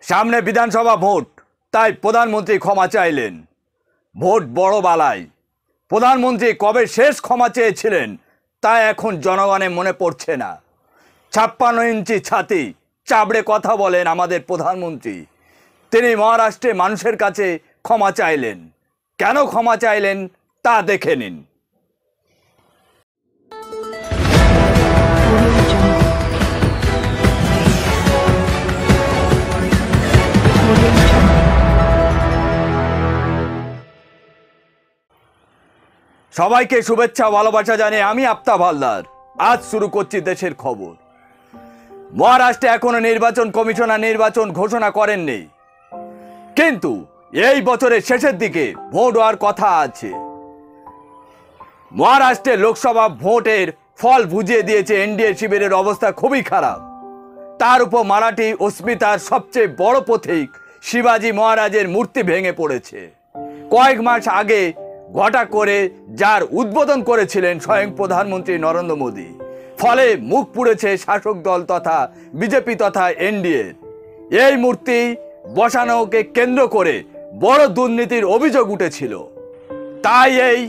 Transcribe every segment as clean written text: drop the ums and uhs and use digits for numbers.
সামনে বিধানসভা ভোট, তাই প্রধানমন্ত্রী ক্ষমা চাইলেন। ভোট বড় বালাই। প্রধানমন্ত্রী কবে শেষ ক্ষমা চেয়েছিলেন তা এখন জনগণের মনে পড়ছে না। 56 ইঞ্চি ছাতি চাবড়ে কথা বলেন আমাদের প্রধানমন্ত্রী। তিনি মহারাষ্ট্রে মানুষের কাছে ক্ষমা চাইলেন। কেন ক্ষমা চাইলেন তা দেখে নিন। সবাইকে শুভেচ্ছা ভালোবাসা জানিয়ে আমি আফতাব হালদার আজ শুরু করছি দেশের খবর। মহারাষ্ট্রে এখনো নির্বাচন কমিশনার নির্বাচন ঘোষণা করেননি, কিন্তু এই বছরের শেষের দিকে ভোট হওয়ার কথা আছে। মহারাষ্ট্রে লোকসভা ভোটের ফল বুঝিয়ে দিয়েছে এনডিএ শিবিরের অবস্থা খুবই খারাপ। তার উপর মারাঠি অস্মিতার সবচেয়ে বড় প্রতীক শিবাজি মহারাজের মূর্তি ভেঙে পড়েছে। কয়েক মাস আগে ঘটা করে যার উদ্বোধন করেছিলেন স্বয়ং প্রধানমন্ত্রী নরেন্দ্র মোদী। ফলে মুখ পুড়েছে শাসক দল তথা বিজেপি তথা এনডিএ। এই মূর্তি বসানোকে কেন্দ্র করে বড় দুর্নীতির অভিযোগ উঠেছিল। তাই এই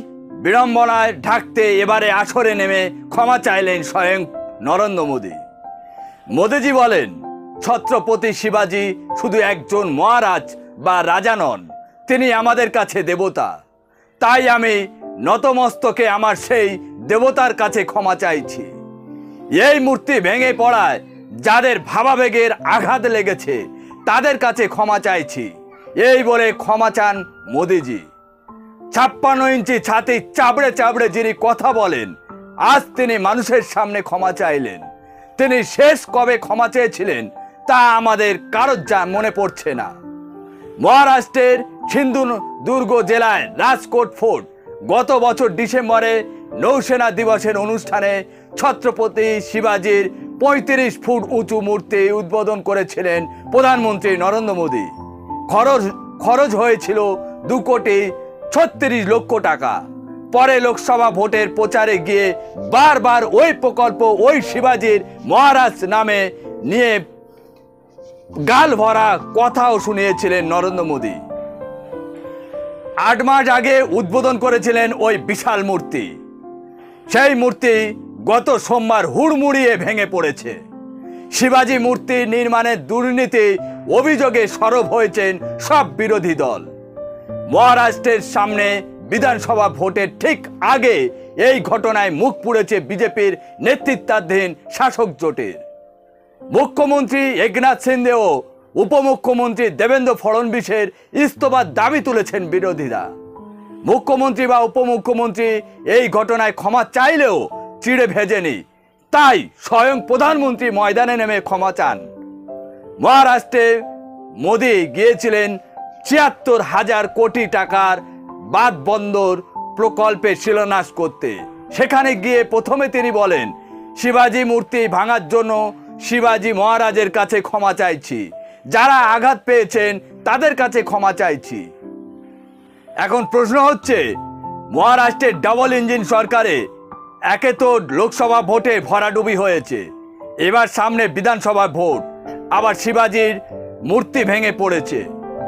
বিড়ম্বনায় ঢাকতে এবারে আসরে নেমে ক্ষমা চাইলেন স্বয়ং নরেন্দ্র মোদী। মোদীজি বলেন, ছত্রপতি শিবাজি শুধু একজন মহারাজ বা রাজা নন, তিনি আমাদের কাছে দেবতা। তাই আমি নতমস্তকে আমার সেই দেবতার কাছে ক্ষমা চাইছি। এই মূর্তি ভেঙে পড়ায় যাদের ভাবাবেগের আঘাত লেগেছে তাদের কাছে ক্ষমা চাইছি, এই বলে ক্ষমা চান মোদীজি। 56 ইঞ্চি ছাতি চাবড়ে চাবড়ে যিনি কথা বলেন, আজ তিনি মানুষের সামনে ক্ষমা চাইলেন। তিনি শেষ কবে ক্ষমা চেয়েছিলেন তা আমাদের কারোর মনে পড়ছে না। মহারাষ্ট্রের সিন্ধুদুর্গ জেলায় রাজকোট ফোর্ট গত বছর ডিসেম্বরে নৌসেনা দিবসের অনুষ্ঠানে ছত্রপতি শিবাজির 35 ফুট উঁচু মূর্তি উদ্বোধন করেছিলেন প্রধানমন্ত্রী নরেন্দ্র মোদী। খরচ হয়েছিল 2,36,00,000 টাকা। পরে লোকসভা ভোটের প্রচারে গিয়ে বারবার ওই প্রকল্প ওই শিবাজির মহারাজ নামে নিয়ে গাল ভরা কথাও শুনিয়েছিলেন নরেন্দ্র মোদী। 8 মাস আগে উদ্বোধন করেছিলেন ওই বিশাল মূর্তি। সেই মূর্তি গত সোমবার হুড়মুড়িয়ে ভেঙে পড়েছে। শিবাজি মূর্তি নির্মাণের দুর্নীতি অভিযোগে সরব হয়েছেন সব বিরোধী দল। মহারাষ্ট্রের সামনে বিধানসভা ভোটের ঠিক আগে এই ঘটনায় মুখ পুড়েছে বিজেপির নেতৃত্বাধীন শাসক জোটের। মুখ্যমন্ত্রী একনাথ শিন্দে ও উপমুখ্যমন্ত্রী দেবেন্দ্র ফড়নবিসের ইস্তফার দাবি তুলেছেন বিরোধীরা। মুখ্যমন্ত্রী বা উপমুখ্যমন্ত্রী এই ঘটনায় ক্ষমা চাইলেও চিড়ে ভেজেনি, তাই স্বয়ং প্রধানমন্ত্রী ময়দানে নেমে ক্ষমা চান। মহারাষ্ট্রে মোদী গিয়েছিলেন ৭৪,০০০ কোটি টাকার বাঁধ বন্দর প্রকল্পের শিলান্যাস করতে। সেখানে গিয়ে প্রথমে তিনি বলেন, শিবাজি মূর্তি ভাঙার জন্য শিবাজি মহারাজের কাছে ক্ষমা চাইছি, যারা আঘাত পেয়েছেন তাদের কাছে ক্ষমা চাইছি। এখন প্রশ্ন হচ্ছে, মহারাষ্ট্রের ডাবল ইঞ্জিন সরকারে একে তো লোকসভা ভোটে ভরাডুবি হয়েছে, এবার সামনে বিধানসভা ভোট, আবার শিবাজির মূর্তি ভেঙে পড়েছে।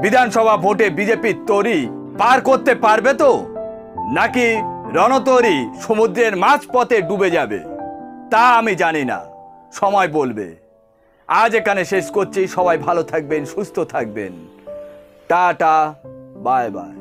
বিধানসভা ভোটে বিজেপির তরি পার করতে পারবে তো, নাকি রণতরী সমুদ্রের মাঝপথে ডুবে যাবে তা আমি জানি না, সময় বলবে। আজ এখানে শেষ করছি। সবাই ভালো থাকবেন, সুস্থ থাকবেন। Tata, bye bye.